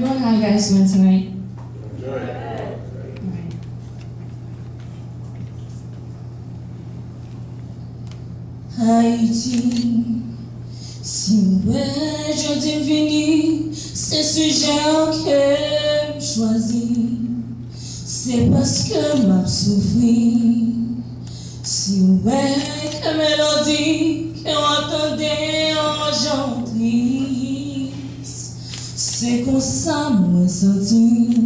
How you guys doing tonight? Enjoy it. Haïti, si ouais, je devine, c'est sujet que je choisis, c'est parce que m'a souffri. Si ouais, que mélodie, qu'on entendait en gentille, c'est comme ça, moi senti.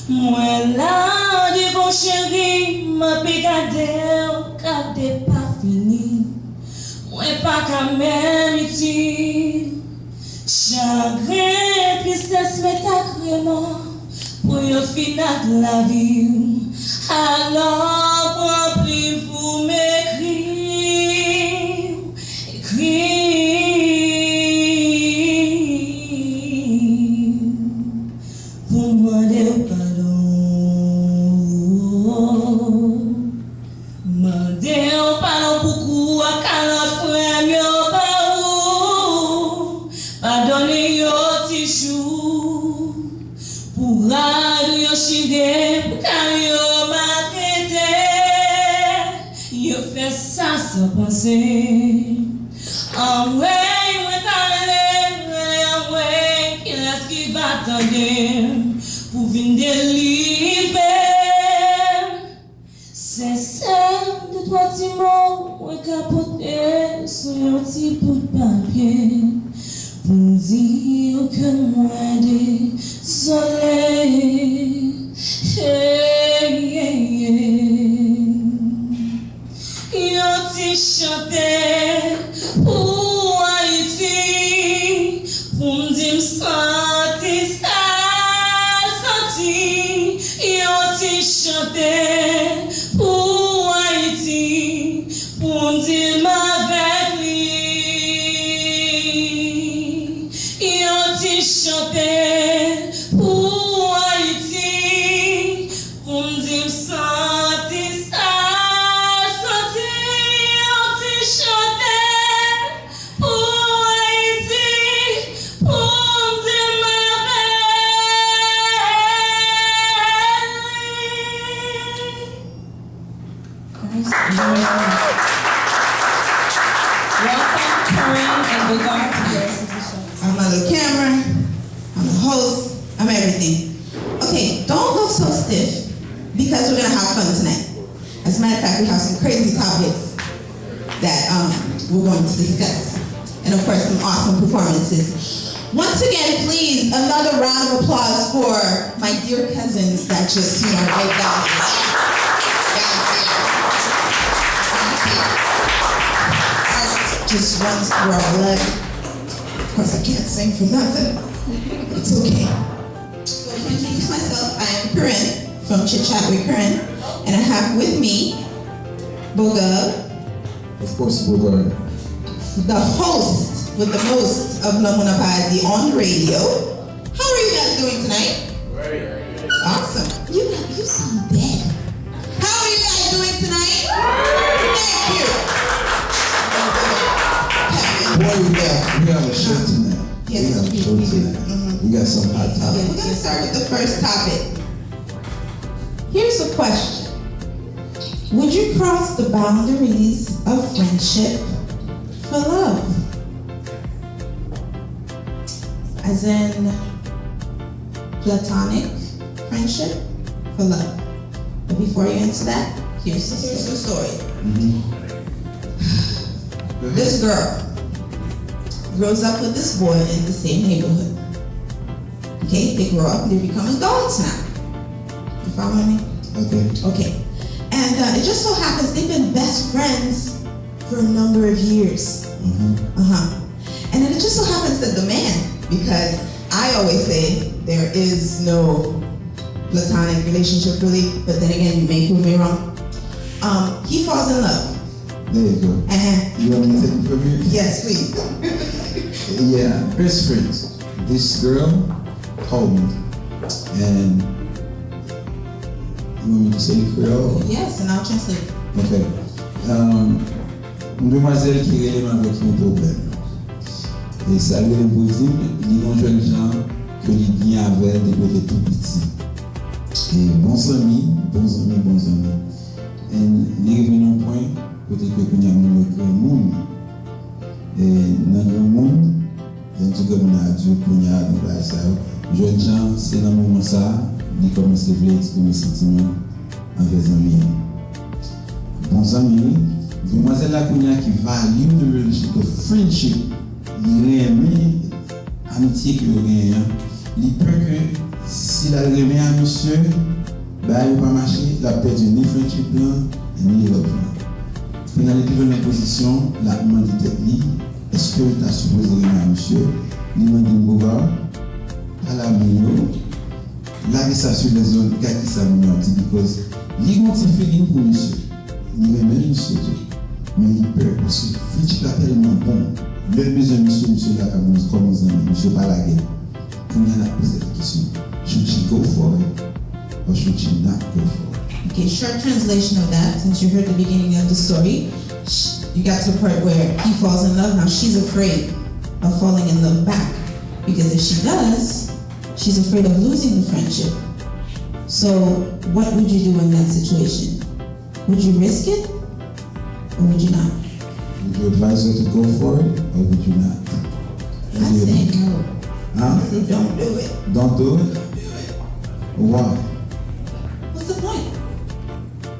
Moi là, dit bon chéri, m'a pégadé, gardé pas fini. Moi pas qu'à même utile. Chagrin, tristesse, mais t'agrément pour le final de la vie. Alors, prends plus pour m'écrire. Pour demander pardon. Demander pardon beaucoup à quand frère yo pas où. Pardonner yo tichou. Pour aller yo chigé, pour quand yo m'a traité. Yo fait ça sans penser. En vrai, moi t'allais, en vrai, qu'il est-ce qui va t'aider pour venir délivrer. C'est celle de toi, Timon, moi capoté sur un petit bout de papier pour dire que moi désolé. Hey, hey, hey. Yo t'y chanté pour Haïti, pour me dire senti ça, senti. Yo t'y chanté pour Haïti, pour me dire avec lui. Yo t'y chanté pour Haïti, pour me dire senti ça. Welcome, Corhinn and Bogart to the exhibition. I'm a little camera, I'm a host, I'm everything. Okay, don't look so stiff because we're gonna have fun tonight. As a matter of fact, we have some crazy topics that we're going to discuss. And of course, some awesome performances. Once again, please, another round of applause for my dear cousins that just, break down. Just runs through our blood. Of course, I can't sing for nothing. It's okay. So to introduce myself, I am Corhinn from Chit Chat with Corhinn, and I have with me Boga, Of course, Bogart. the host with the most of Lanmou Nan Paradi on the radio. How are you guys doing tonight? Great. Awesome. You sound dead. How are you guys doing tonight? Thank you. Boy, we have a show tonight. Yes, we have a show tonight. We got some hot Okay, topics. we're gonna start with the first topic. Here's a question. Would you cross the boundaries of friendship for love? As in platonic friendship for love. But before you answer that, here's the story. This girl grows up with this boy in the same neighborhood. Okay, they grow up, they become adults now. You follow me? Okay. Okay. And it just so happens they've been best friends for a number of years. And then it just so happens that the man, because I always say there is no platonic relationship really, but then again, you may prove me wrong. He falls in love. There you go. You want me to take it from here? Yes, please. Yeah, best friends. This girl called me, and you want me to say Creole? Yes, and I'll translate. Ok. Une demoiselle qui est avec un problème. Et ça lui est possible, il y a un jeune gens que il avec depuis tout petit. Et bons amis. Et nous revenons au point côté que nous avons le grand monde. Et dans le monde, nous avons Dieu pour nous avoir ça. Jeunes gens, c'est dans le moment ça, nous commençons à exprimer sentiment envers les amis. Bons amis, demoiselle la qui value le friendship, il remet amitié que vous gagnez. Il peut que si la remet à monsieur, bah il va pas marcher, il a perdu ni friendship ni love. Quand il est toujours dans la position, la demande de technique, est-ce que tu as supposé remettre à monsieur, il m'a dit bonjour, à la minute, la ça sur les zones, qui ça m'a dit, parce qu'il y a un petit feeling pour monsieur. Il remet monsieur, mais il peur parce que le friendship est tellement bon. Le besoin de monsieur là, comme nos amis, monsieur pas la guerre. Pour nous, on a posé la question, should she go for it or should she not go for it? Okay, short translation of that, since you heard the beginning of the story, you got to the part where he falls in love. Now she's afraid of falling in love back, because if she does, she's afraid of losing the friendship. So what would you do in that situation? Would you risk it or would you not? Would you advise her to go for it or would you not? I say no. Huh? I say don't do it. Don't do it? Why? What's the point?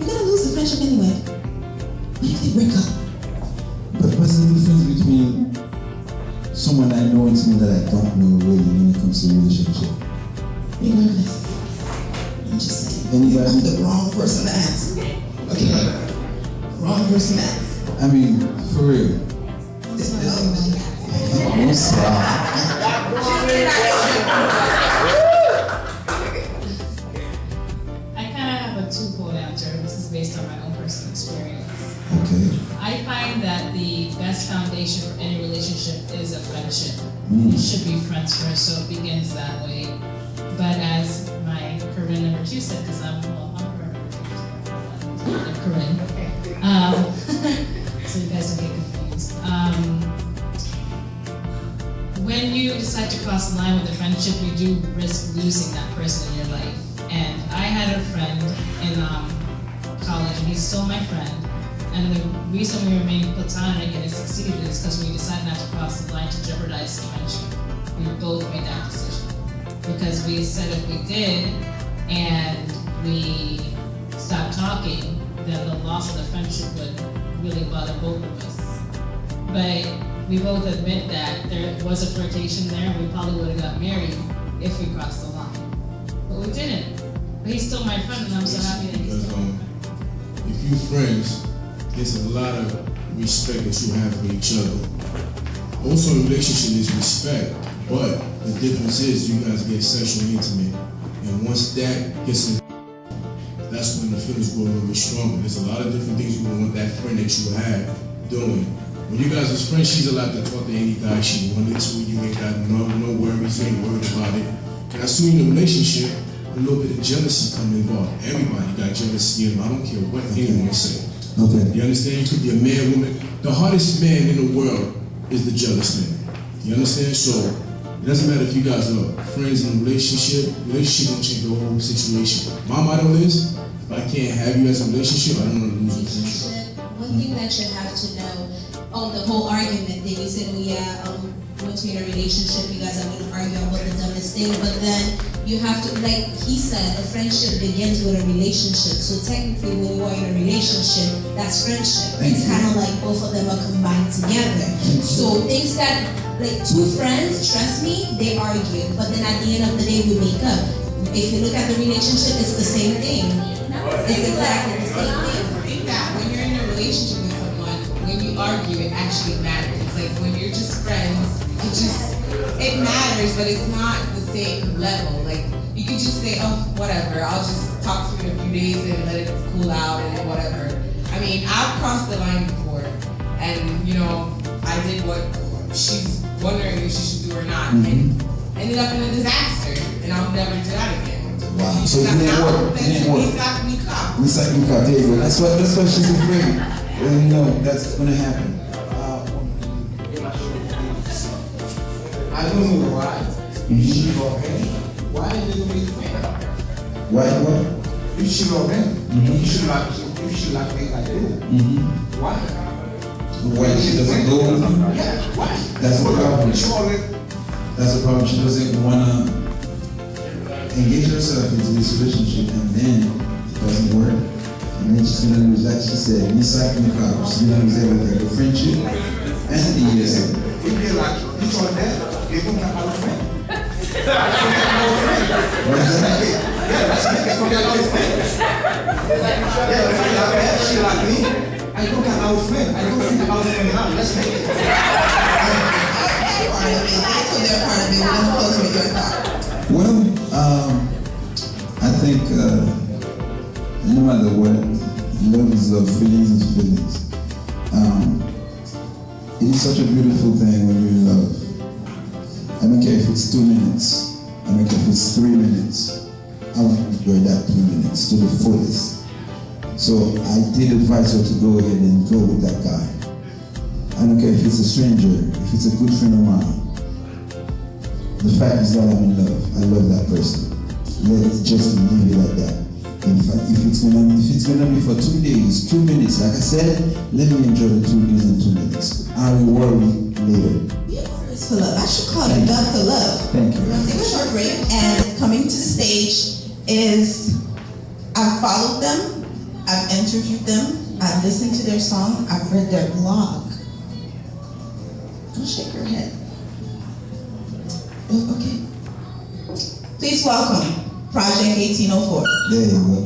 You're gonna lose the friendship anyway. What if they break up? But what's the difference between someone I know and someone that I don't know really when it comes to a relationship? You're nervous. I'm just saying. Anybody? I'm the wrong person to ask. Okay. Wrong person to ask. I mean, for real. Bonsoir. I kind of have a two-fold answer. This is based on my own personal experience. Okay. I find that the best foundation for any relationship is a friendship. You should be friends first, so it begins that way. But as my Corhinn number 2 said, because I'm Corhinn. So you guys don't get confused. When you decide to cross the line with a friendship, you do risk losing that person in your life. And I had a friend in college, and he's still my friend. And the reason we remained platonic and it succeeded is because we decided not to cross the line to jeopardize the friendship. We both made that decision. Because we said if we did, and we stopped talking, then the loss of the friendship would really bother both of us. But we both admit that there was a flirtation there, and we probably would have got married if we crossed the line. But we didn't. But he's still my friend, and I'm so happy that he's still my friend. If you're friends, there's a lot of respect that you have for each other. Also, a relationship is respect, but the difference is you guys get sexually intimate. And once that gets in, that's when the feelings grow a little bit stronger. There's a lot of different things you want that friend that you have doing. When you guys was friends, she's allowed to talk to any guy she wanted to. You ain't got no worries, you ain't worried about it. And as soon as in a relationship, a little bit of jealousy come involved. Everybody got jealousy in them. I don't care what anyone say. Okay. You understand? You could be a man, woman. The hardest man in the world is the jealous man. You understand? So it doesn't matter if you guys are friends in a relationship. Relationship don't change the whole situation. My motto is, if I can't have you as a relationship, I don't want to lose a friendship. One thing that you have to know on the whole argument thing, you said, oh yeah, once we're in a relationship, you guys are going to argue about the dumbest thing, but then you have to, like he said, a friendship begins with a relationship. So technically, when you are in a relationship, that's friendship. It's kind of like both of them are combined together. So things that, like two friends, trust me, they argue, but then at the end of the day, we make up. If you look at the relationship, it's the same thing. It's exactly the same thing. I think that when you're in a relationship with someone, when you argue, it actually matters. Like when you're just friends, it matters, but it's not the same level. Like you could just say, oh, whatever, I'll just talk to you in a few days and let it cool out and whatever. I mean, I've crossed the line before, and you know, I did what she's wondering if she should do or not, and ended up in a disaster, and I'll never do that again. Wow. So it didn't work. It didn't work. We stopped me caught. We stopped me caught. There you go. That's why she's afraid. Well, you know, that's gonna happen. I don't know why. She's okay. why are they gonna be the fan? Why what? If she love him, if she like me like you, why? Why she doesn't go? Yeah, why? That's the problem. That's the problem. She doesn't wanna engage herself into this relationship, and then it doesn't work. And then she's gonna lose, like she said, she's gonna lose everything, the friendship and the years. If they like you told that, they're gonna have a friend. What is that? Yeah, that's me. That's what I was saying. Yeah, if I like that, she like me. I don't have our friend. I don't think about it now. Let's make it. Well, I think no matter what, love is love, feelings is feelings. It is such a beautiful thing when you're in love. I don't care if it's 2 minutes. I don't care if it's 3 minutes. I want to enjoy that 2 minutes to the fullest. So I did advise her to go ahead and go with that guy. I don't care if it's a stranger, if it's a good friend of mine. The fact is that I'm in love. I love that person. Let's just leave it like that. In fact, if it's gonna be for 2 days, 2 minutes, like I said, let me enjoy the 2 days and 2 minutes. I will worry later. For love. I should call it Dr. Love. Thank you. We're gonna take a short break, and coming to the stage is I've followed them, I've interviewed them, I've listened to their song, I've read their blog. Don't shake your head. Oh, okay. Please welcome Project 1804. There you go.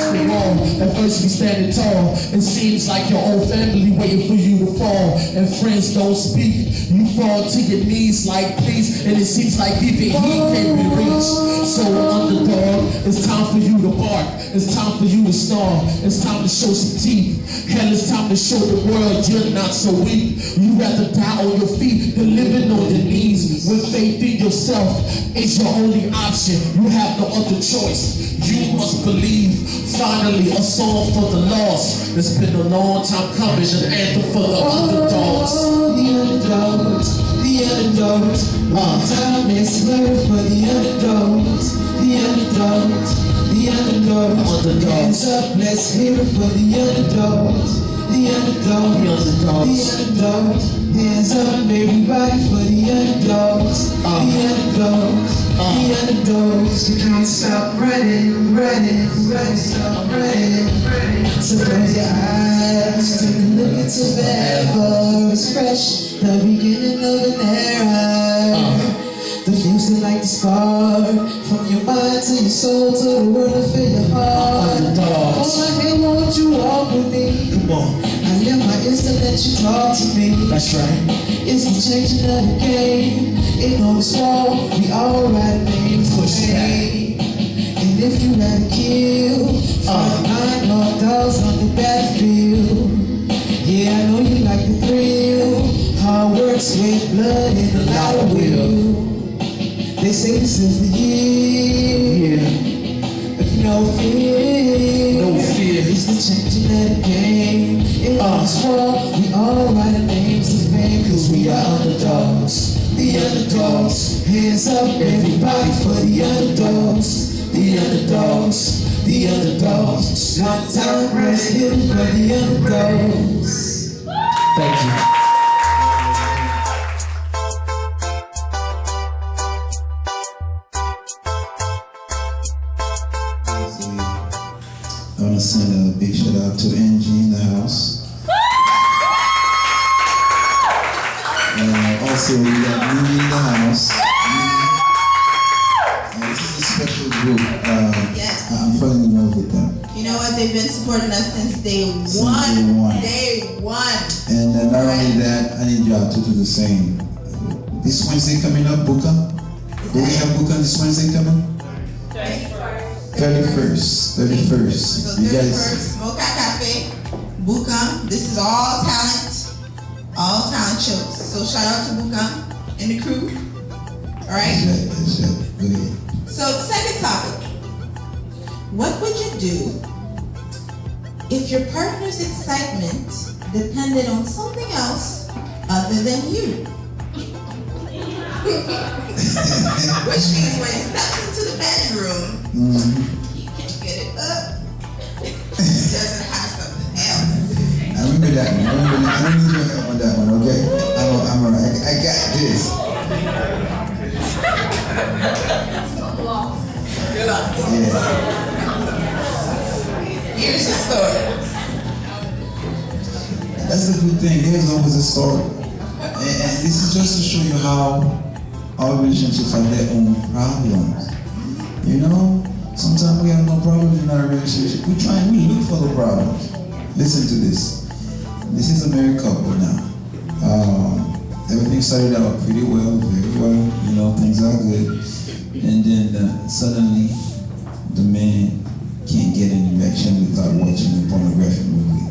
Come on. At first we standing tall. It seems like your own family waiting for you to fall. And friends don't speak. You fall to your knees like please. And it seems like even he can't be reached. So underdog, it's time for you to bark. It's time for you to starve. It's time to show some teeth. Hell, it's time to show the world you're not so weak. You rather die on your feet than living on your knees. With faith in yourself is your only option. You have no other choice. You must believe. Finally, a song for the lost. It's been a long time coming, an anthem for the underdogs. The underdogs, the underdogs. Time is love for the underdogs, the underdogs, the underdogs. Hands up, let's hear it for the underdogs, the underdogs, the underdogs. Hands up, everybody for the underdogs, the underdogs. The underdogs, you can't stop running, stop running. So close your eyes, take a look into the ever. It's fresh, the beginning of an era. The things that like to spark from your mind to your soul to the world to fill your heart. Underdogs. Oh, hey, won't you walk with me? Come on. I live my ears to let you talk to me. That's right. It's the changing of the game. Ain't on this wall, we all write names for shame. And if you had to kill, find 9 more dogs on the battlefield. Yeah, I know you like the thrill. Hard work, sweat, blood, and a lot of will. They say this is the year. Yeah. No fear. No fear. It's the changing of the game. In this war, we all write our names to fame. Cause we are underdogs. The underdogs. Hands up, everybody for the underdogs. The underdogs. The underdogs. One time rest here for the underdogs. Thank you. I want to send a big shout out to Angie in the house. Also, we got Mimi in the house. This is a special group. Yes. I'm falling in love with them. You know what? They've been supporting us since day one. Day one. And not only that, I need y'all to do the same. This Wednesday coming up, Buka. Do we have Buka this Wednesday coming? 31st. So You 31st, guys. Mocha Cafe, Buka. This is all talent shows. So shout out to Buka and the crew. All right. That's right. Go ahead. So second topic. What would you do if your partner's excitement depended on something else other than you? Which means when he steps into the bedroom, he can't get it up. He doesn't have something else. I remember that one. I don't need your help on that one, okay? I'm alright. I got this. Yeah. Here's the story. That's a good thing. There's always a story. And this is just to show you how our relationships have their own problems. You know, sometimes we have no problems in our relationship. We look for the problems. Listen to this. This is a married couple now. Everything started out pretty well, very well. You know, things are good. And then suddenly, the man can't get an erection without watching a pornographic movie.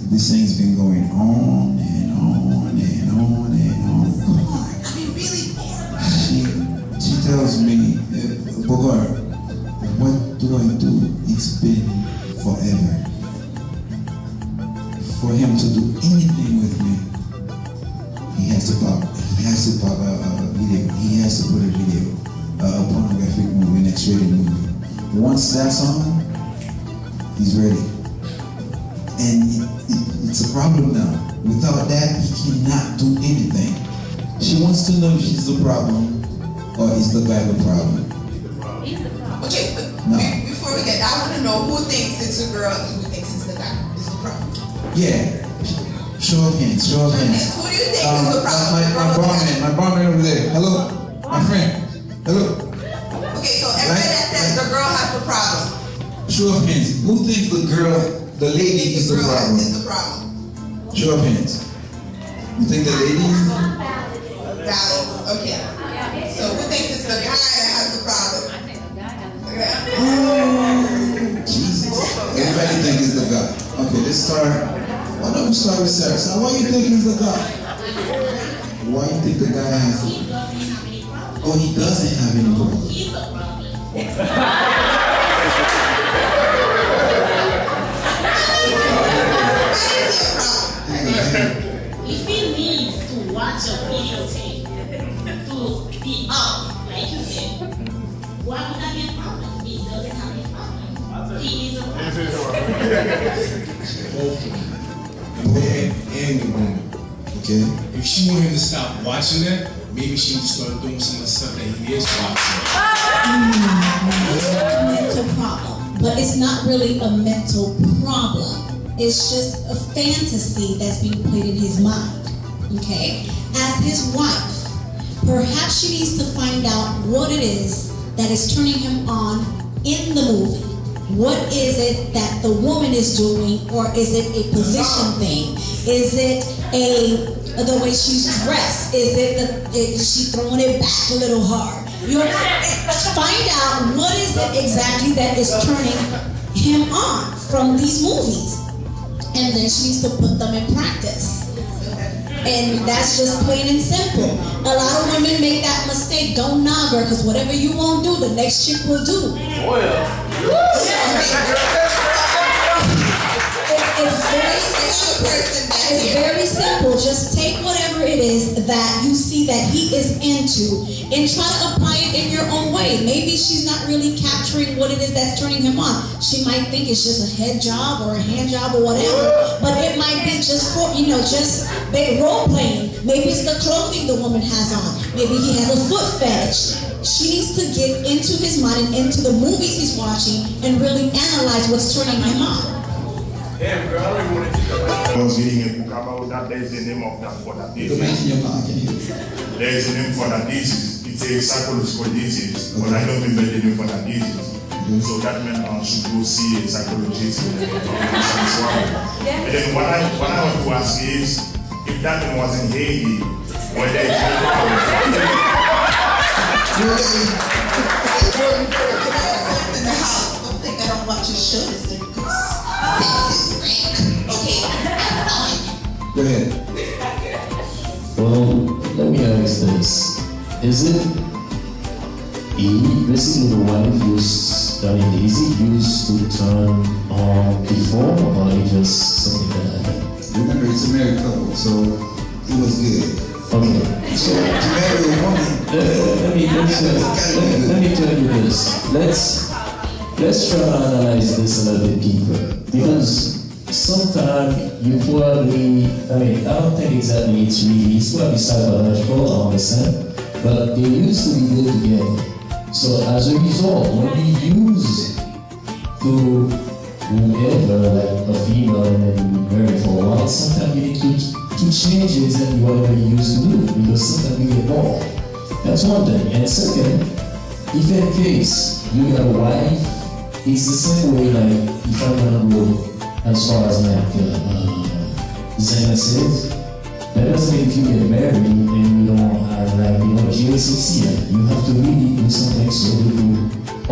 This thing's been going on and on and on and on. I mean, really? She tells me, Bogor, what do I do? It's been forever. For him to do anything with me, he has to pop a video. He has to put a video, a pornographic movie, an X-rated movie. Once that's on, he's ready. And it's a problem now. Without that, he cannot do anything. She wants to know if she's the problem or is the guy the problem. He's the problem. Okay, but no. Before we get, I want to know who thinks it's a girl and who thinks it's the guy. Is the problem? Yeah. Show of hands. Show of hands. Who do you think is the problem? My barman over there. Hello, my friend. Hello. Okay, so everybody that says the girl has the problem. Show of hands. Who thinks the lady is the problem? Show of hands. You think the lady is the problem? Valid. Okay. So who thinks it's the guy that has the problem? I think the guy has the Oh, Jesus. Everybody thinks it's the guy. Okay, let's start. Why don't we start with Sarah? So why do you think it's the guy? Why do you think the guy has it? Oh, he doesn't have any problem. He's the problem. If he needs to watch a videotape to be up, like you said, why would that be a problem? He doesn't have any problem. He is a problem. Man and the woman. Okay. If she want him to stop watching that, maybe she would start doing some of the stuff that he is watching. It's a mental problem, but it's not really a mental problem. It's just a fantasy that's being played in his mind, okay? As his wife, perhaps she needs to find out what it is that is turning him on in the movie. What is it that the woman is doing, or is it a position thing? Is it the way she's dressed? Is she throwing it back a little hard? You know, find out what is it exactly that is turning him on from these movies. And then she needs to put them in practice. And that's just plain and simple. A lot of women make that mistake. Don't knock her, because whatever you won't do, the next chick will do. It's very simple. Just take whatever it is that you see that he is into and try to apply it in your own way. Maybe she's not really capturing what it is that's turning him on. She might think it's just a head job or a hand job or whatever, but it might be just for, just role playing. Maybe it's the clothing the woman has on. Maybe he has a foot fetish. She needs to get into his mind and into the movies he's watching and really analyze what's turning him on. Damn, girl, I don't want to think about I was reading a book about that. There is a name of that for that disease. There is a name for that disease. It's a psychological disease, but I don't remember the name for that disease. So that meant should go see a psychologist. And then what I want to ask is, if that man was in Haiti, whether it's a problem. In the house, don't think I don't watch your shows. Go ahead. Well, let me ask this. Is it basically the wife used to turn on before, or it just something that happened? Remember, it's a married couple, so it was good. Okay. So To marry a woman. let me tell you this. Let's try to analyze this a little bit deeper, because sometimes you probably, I don't think exactly it's probably psychological, I understand, but they used to be good together. So as a result, when you use to whoever, like a female, and then you marry for a while, sometimes you need to change exactly whatever you used to do, because sometimes you get bored. That's one thing. And second, if in case you got a wife, it's the same way, like, if I'm gonna go as far as like Zena says, that doesn't mean if you get married and you don't have like, GSC, you have to really do something so that you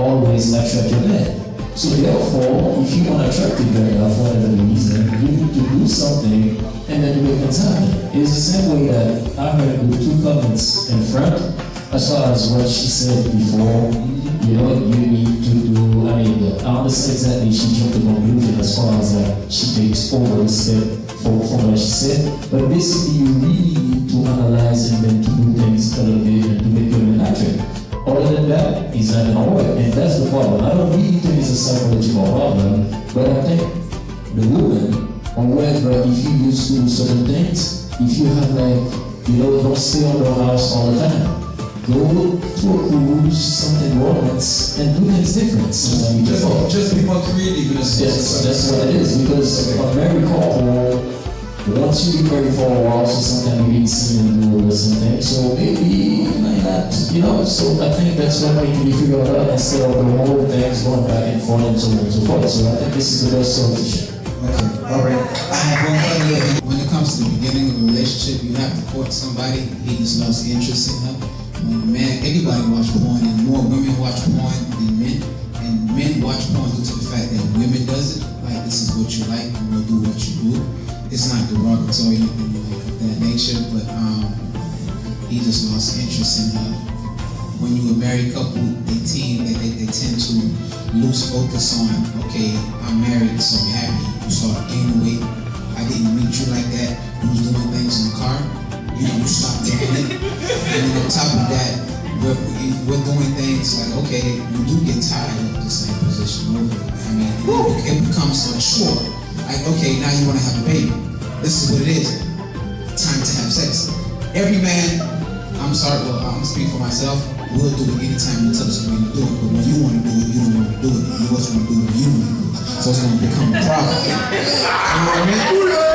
always attract your man. So therefore, if you want to attract your man for whatever reason, you need to do something and then do it happen. It's the same way that I heard with 2 comments in front, as far as what she said before, you need to do, I understand exactly she jumped the conclusion as far as she takes over the step from what she said, but basically you really need to analyze and then to do things a little bit and to make them accurate. Other than that, it's not gonna work, and that's the problem. I don't really think it's a psychological problem, but I think the woman, or whether if you used to do certain things, if you have don't stay on the house all the time. Go to a cruise, something romance, and do things different. Just be more creative. That's what it is, because a married couple, once you get married for a while, so sometimes you didn't see them do or something. So maybe you might not, so I think that's what we can figure out instead of the whole things going back and forth and so on and so forth. So I think this is the best solution. Okay, all right. I have one thing. When it comes to the beginning of a relationship, you have to court somebody. He just lost interest in her. Man, everybody watch porn, and more women watch porn than men. And men watch porn due to the fact that women does it. Like, this is what you like, and we'll do what you do. It's not derogatory or anything like that nature, but he just lost interest in her. When you're a married couple, they tend to lose focus on, okay, I'm married, so I'm happy. You start gaining weight. I didn't meet you like that. You was doing things in the car. You stop doing it. And then on top of that, we're doing things like, okay, you do get tired of the same position over. It becomes a chore. Like, okay, now you want to have a baby. This is what it is. Time to have sex. Every man, I'm speaking for myself, we'll do it anytime you tell us we're going to do it. But when you want to do it, you don't want to do it. You always want to do it when you want to do it. So it's going to become a problem. You know what I mean?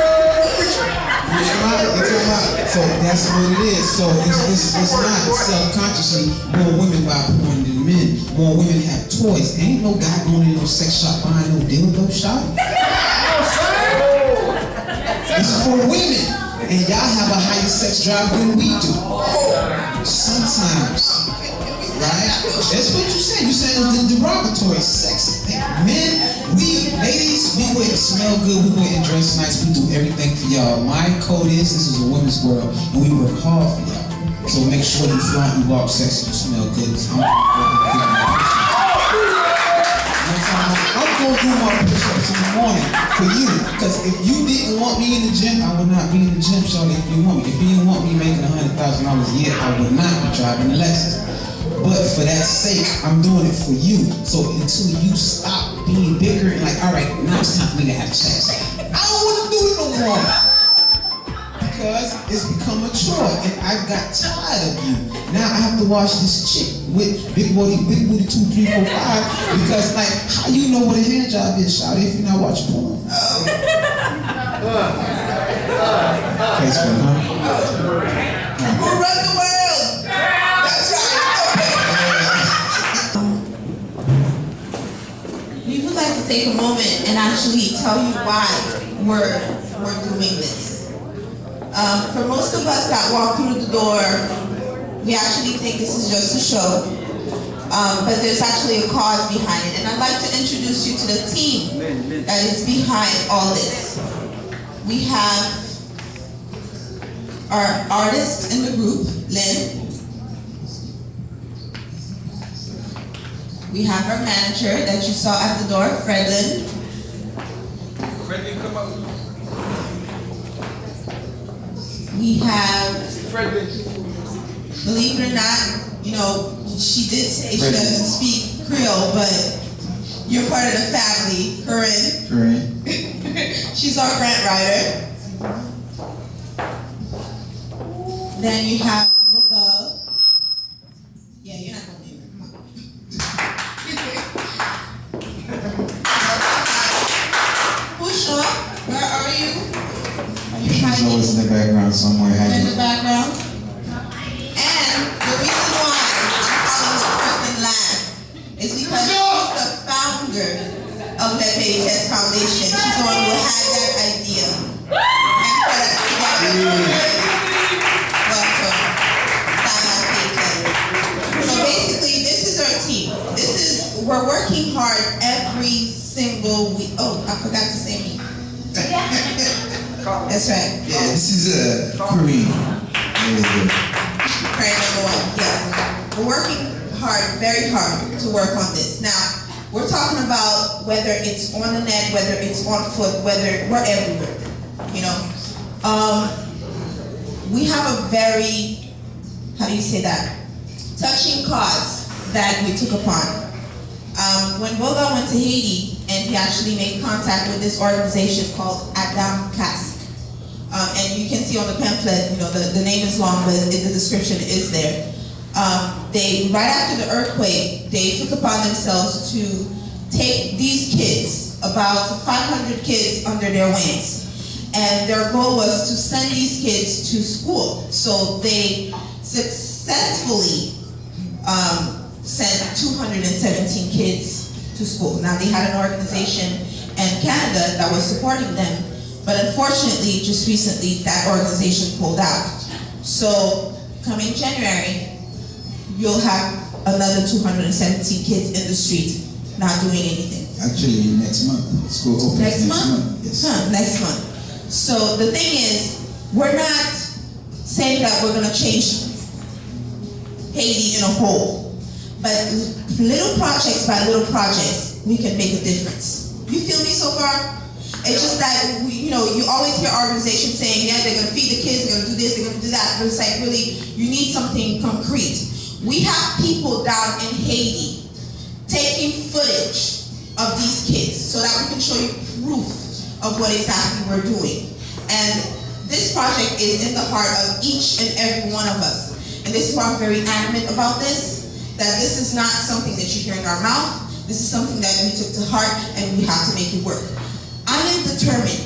So that's what it is. So it's not self-consciously more women buy porn than men. More women have toys. Ain't no guy going in no sex shop buying no dildo shop. It's for women. And y'all have a higher sex drive than we do. Sometimes. Right? That's what you said. You said it was derogatory sex. Men, ladies, we wear smell good, we wear and dress nice, we do everything for y'all. My code is, this is a women's world, and we work hard for y'all. So make sure you flaunt, you walk sexy, you smell good. I'm gonna do my push-ups in the morning for you. Because if you didn't want me in the gym, I would not be in the gym, Shawty, if you want me. If you didn't want me making $100,000 a year, I would not be driving the Lexus. But for that sake, I'm doing it for you. So until you stop being bigger and like, all right, now it's time for me to have sex. I don't want to do it no more. Because it's become a chore and I got tired of you. Now I have to watch this chick with big booty 2, 3, 4, 5. Because like, how you know what a hand job is, Shawty, if you're not watching porn? Case for huh? Who run the world? That's right. We would like to take a moment and actually tell you why we're doing this. For most of us that walk through the door, we actually think this is just a show, but there's actually a cause behind it. And I'd like to introduce you to the team that is behind all this. We have our artist in the group, Lynn. We have our manager that you saw at the door, Fredlin. Fredlin, come out. We have, believe it or not, you know, she did say she doesn't speak Creole, but you're part of the family, Corhinn. Correct. She's our grant writer. Then you have Boga. Yeah, you're not gonna name her. Come on. Pusha, where are you? She's always in the background somewhere. In the background. And the reason why I'm calling this person last is because she's the founder of Lepe Test Foundation. She's the one who had that idea. And put it together. Welcome. So basically, this is our team. We're working hard every single week. Oh, I forgot to say me. That's right. Yeah, this is Corhinn. Prayer number 1, yes. We're working hard, very hard to work on this. Now, we're talking about whether it's on the net, whether it's on foot, whether we're everywhere, you know. We have a very, how do you say that, touching cause that we took upon. When Boga went to Haiti, and he actually made contact with this organization called Adam Cask. And you can see on the pamphlet, you know, the name is long, but the description is there. They, right after the earthquake, they took upon themselves to take these kids, about 500 kids under their wings. And their goal was to send these kids to school. So they successfully sent 217 kids to school. Now they had an organization in Canada that was supporting them, but unfortunately, just recently, that organization pulled out. So coming January, you'll have another 217 kids in the street not doing anything. Actually, next month. School opens Next month? Yes. Next month. So the thing is, we're not saying that we're going to change Haiti in a whole, but little projects by little projects, we can make a difference. You feel me so far? It's just that, you know, you always hear organizations saying, yeah, they're going to feed the kids, they're going to do this, they're going to do that, but it's like, really, you need something concrete. We have people down in Haiti taking footage of these kids so that we can show you proof of what exactly we're doing. And this project is in the heart of each and every one of us. And this is why I'm very adamant about this, that this is not something that you hear in our mouth. This is something that we took to heart and we have to make it work. I'm determined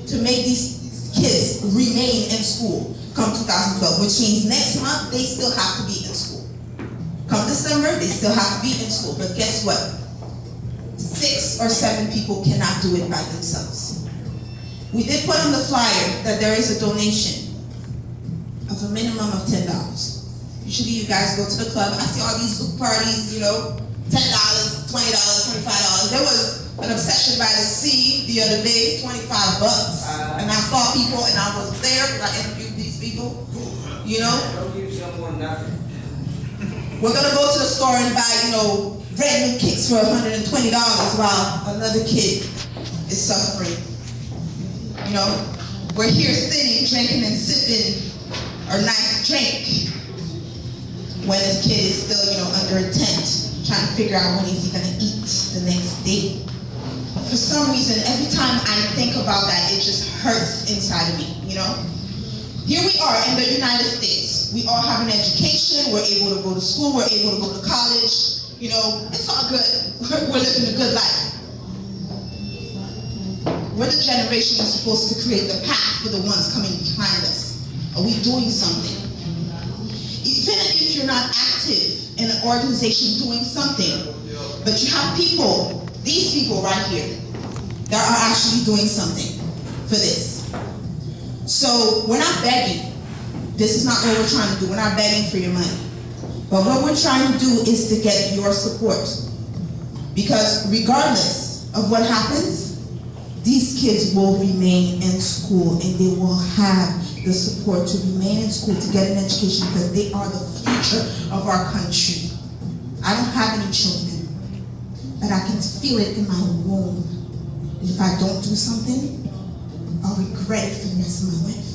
to make these kids remain in school come 2012, which means next month they still have to be in school. Come December, they still have to be in school. But guess what? 6 or 7 people cannot do it by themselves. We did put on the flyer that there is a donation of a minimum of $10. Usually you guys go to the club. I see all these parties, you know, $10, $20, $25. There was an obsession by the sea the other day, $25. And I saw people and I was there because I interviewed these people, you know. Don't give someone nothing. We're gonna go to the store and buy, you know, brand new kicks for $120 while another kid is suffering. You know, we're here sitting, drinking and sipping our nice drink when this kid is still, you know, under a tent, trying to figure out when he's gonna eat the next day. For some reason, every time I think about that, it just hurts inside of me, you know? Here we are in the United States. We all have an education, we're able to go to school, we're able to go to college, you know, it's all good. We're living a good life. We're the generation that's supposed to create the path for the ones coming behind us. Are we doing something? Even if you're not active in an organization doing something, but you have people, these people right here, that are actually doing something for this. So we're not begging. This is not what we're trying to do. We're not begging for your money. But what we're trying to do is to get your support. Because regardless of what happens, these kids will remain in school and they will have the support to remain in school, to get an education, because they are the future of our country. I don't have any children, but I can feel it in my womb. If I don't do something, I'll regret it for the rest of my life.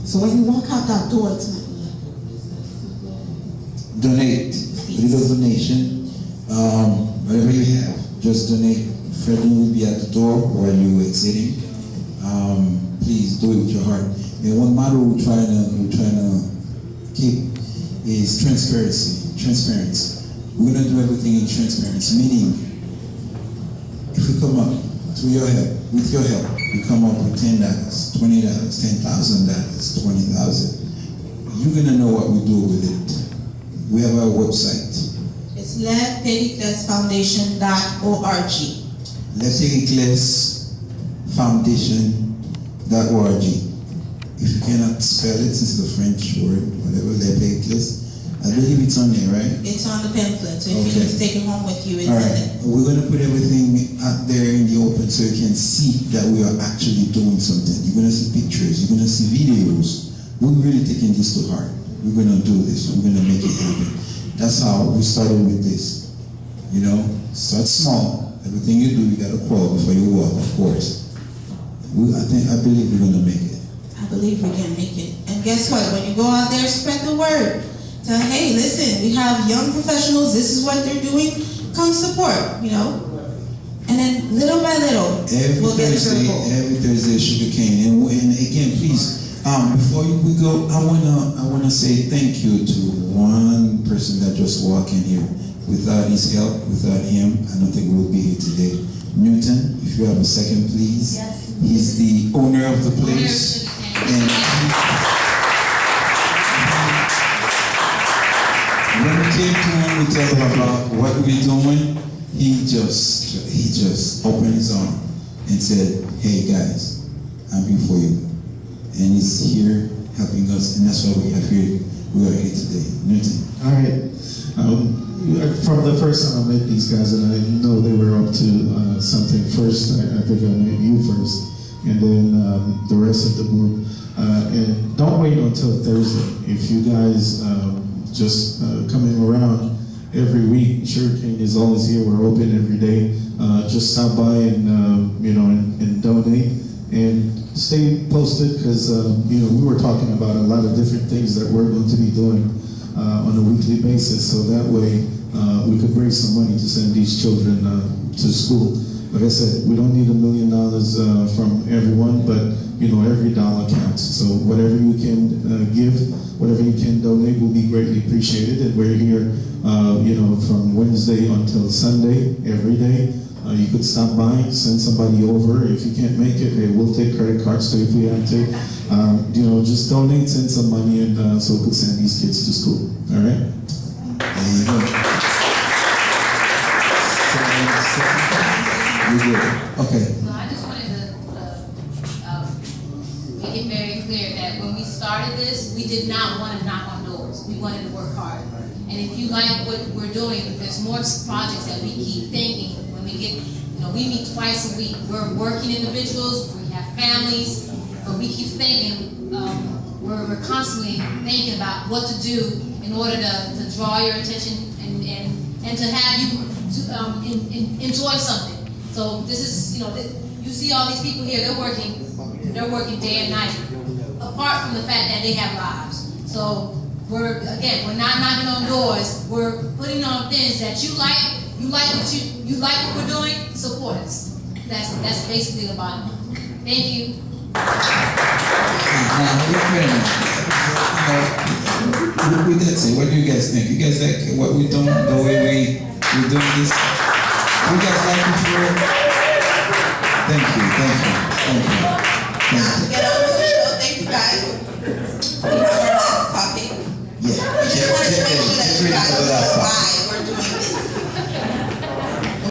So when you walk out that door tonight, donate. A little donation. Whatever you have, just donate. Freddie will be at the door while you're exiting. Please do it with your heart. And one model we're trying to keep is transparency. We're gonna do everything in transparency, meaning if we come up through your help, with your help, we come up with $10, $20, $10,000, $20,000. You're gonna know what we do with it. We have our website. it's LePericlesFoundation.org. LePericlesFoundation.org. If you cannot spell it, it's the French word, whatever, LePericles. I believe it's on there, right? It's on the pamphlet, so if you need to take it home with you, it's all in right. it. We're going to put everything out there in the open so you can see that we are actually doing something. You're going to see pictures, you're going to see videos. We're really taking this to heart. We're going to do this. We're going to make it happen. That's how we started with this. You know, start small. Everything you do, you got to crawl before you walk, of course. I believe we're going to make it. I believe we can make it. And guess what? When you go out there, spread the word. Tell, hey, listen, we have young professionals. This is what they're doing. Come support, you know. And then little by little, we'll get to the goal. Every Thursday, Sugar Kane. And again, please, before we go, I wanna say thank you to one person that just walked in here. Without his help, without him, I don't think we'll be here today. Newton, if you have a second, please. Yes. He's the owner of the place. And when we came to him, we told him about what we're doing. He just opened his arm and said, "Hey guys, I'm here for you." And he's here helping us, and that's why we are here today. Newton. All right. From the first time I met these guys, and I know they were up to something first, I think I met you first, and then the rest of the group. And don't wait until Thursday. If you guys just coming around every week, Sugar Kane is always here. We're open every day. Just stop by and and donate and stay posted, because we were talking about a lot of different things that we're going to be doing on a weekly basis, so that way we could raise some money to send these children to school. Like I said, we don't need $1 million from everyone, but every dollar counts. So whatever you can give, whatever you can donate will be greatly appreciated. And we're here, from Wednesday until Sunday, every day. You could stop by, send somebody over. If you can't make it, hey, we'll take credit cards too if we have to. Just donate, send some money, and so we could send these kids to school. All right? There you go. You're good. Okay. So I just wanted to make it very clear that when we started this, we did not want to knock on doors. We wanted to work hard. And if you like what we're doing, there's more projects that we keep thinking. When we get, we meet twice a week. We're working individuals, we have families, but we keep thinking, we're constantly thinking about what to do in order to draw your attention and to have you enjoy something. So this is, you see all these people here, they're working day and night, apart from the fact that they have lives. So we're not knocking on doors, we're putting on things that you like what we're doing, support us. That's basically the bottom line. Thank you. That's it. What do you guys think? You guys like what we're doing, the way we're doing this? You guys like it for real? Thank you. To get on with the show, thank you guys.